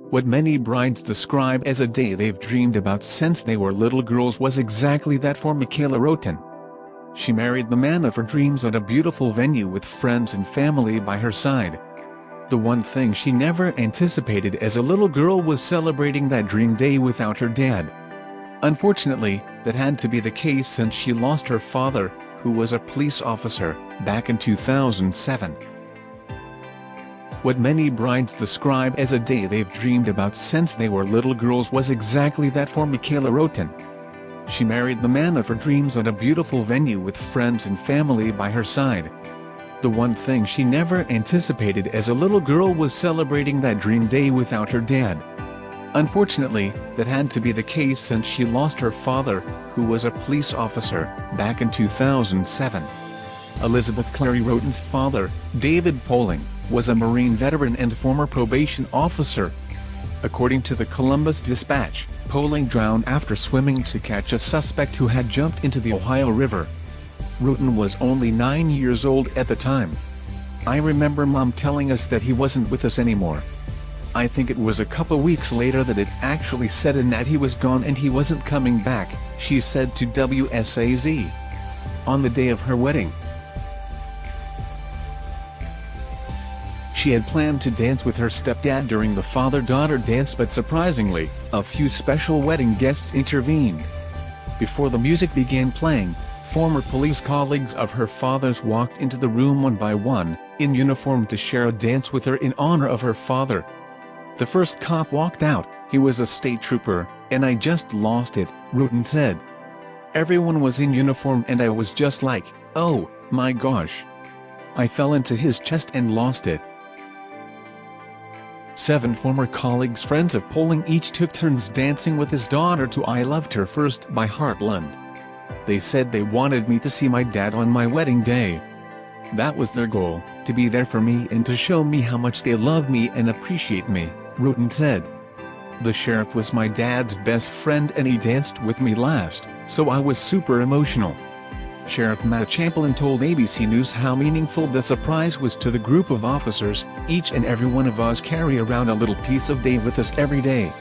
What many brides describe as a day they've dreamed about since they were little girls was exactly that for Michaela Roten. She married the man of her dreams at a beautiful venue with friends and family by her side. The one thing she never anticipated as a little girl was celebrating that dream day without her dad. Unfortunately, that had to be the case since she lost her father, who was a police officer, back in 2007. What many brides describe as a day they've dreamed about since they were little girls was exactly that for Michaela Roten. She married the man of her dreams at a beautiful venue with friends and family by her side. The one thing she never anticipated as a little girl was celebrating that dream day without her dad. Unfortunately, that had to be the case since she lost her father, who was a police officer, back in 2007. Elizabeth Clary Roten's father, David Poling, was a Marine veteran and former probation officer. According to the Columbus Dispatch, Poling drowned after swimming to catch a suspect who had jumped into the Ohio River. Roten was only 9 years old at the time. "I remember Mom telling us that he wasn't with us anymore. I think it was a couple weeks later that it actually said in that he was gone and he wasn't coming back," she said to WSAZ. On the day of her wedding, she had planned to dance with her stepdad during the father-daughter dance, but surprisingly, a few special wedding guests intervened. Before the music began playing, former police colleagues of her father's walked into the room one by one, in uniform to share a dance with her in honor of her father. "The first cop walked out, he was a state trooper, and I just lost it," Roten said. "Everyone was in uniform and I was just like, oh, my gosh. I fell into his chest and lost it." 7 former colleagues, friends of Poling, each took turns dancing with his daughter to "I Loved Her First" by Heartland. "They said they wanted me to see my dad on my wedding day. That was their goal, to be there for me and to show me how much they love me and appreciate me," Roten said. "The sheriff was my dad's best friend and he danced with me last, so I was super emotional." Sheriff Matt Chamberlain told ABC News how meaningful the surprise was to the group of officers. "Each and every one of us carry around a little piece of Dave with us every day.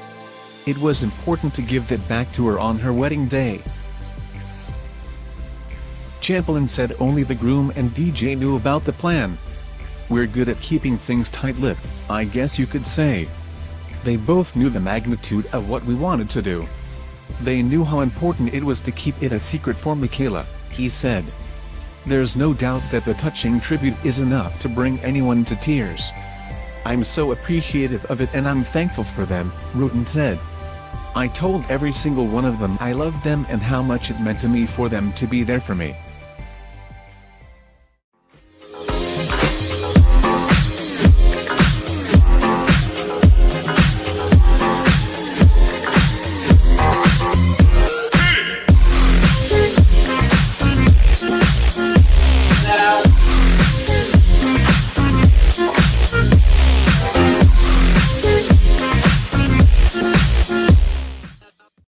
It was important to give that back to her on her wedding day." Chamberlain said only the groom and DJ knew about the plan. "We're good at keeping things tight-lipped, I guess you could say. They both knew the magnitude of what we wanted to do. They knew how important it was to keep it a secret for Michaela," he said. "There's no doubt that the touching tribute is enough to bring anyone to tears. I'm so appreciative of it and I'm thankful for them," Roten said. "I told every single one of them I loved them and how much it meant to me for them to be there for me.